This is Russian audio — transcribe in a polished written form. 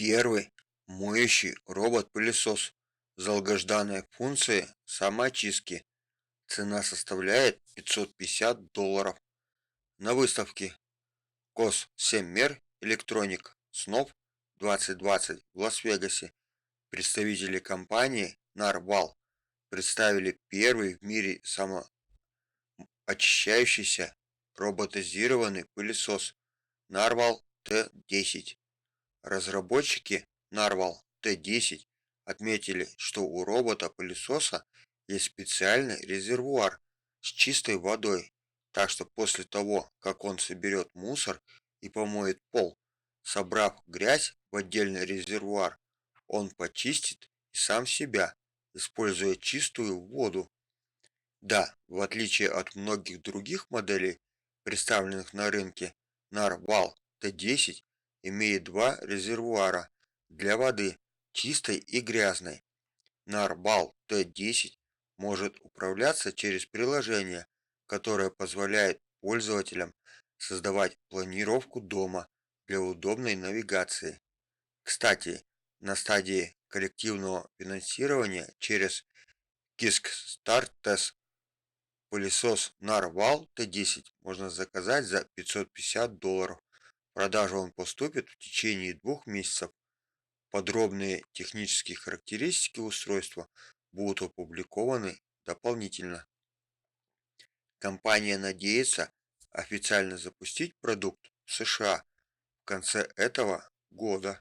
Первый моющий робот-пылесос с долгожданной функцией самоочистки. Цена составляет $550. На выставке Кос-7 Электроник СНОП 2020 в Лас-Вегасе представители компании Narval представили первый в мире самоочищающийся роботизированный пылесос Narval T10. Разработчики Narval T10 отметили, что у робота-пылесоса есть специальный резервуар с чистой водой, так что после того, как он соберет мусор и помоет пол, собрав грязь в отдельный резервуар, он почистит и сам себя, используя чистую воду. Да, в отличие от многих других моделей, представленных на рынке, Narval T10 имеет два резервуара для воды, чистой и грязной. Narval T10 может управляться через приложение, которое позволяет пользователям создавать планировку дома для удобной навигации. Кстати, на стадии коллективного финансирования через Kickstarter пылесос Narval T10 можно заказать за $550. В продажу он поступит в течение 2 месяцев. Подробные технические характеристики устройства будут опубликованы дополнительно. Компания надеется официально запустить продукт в США в конце этого года.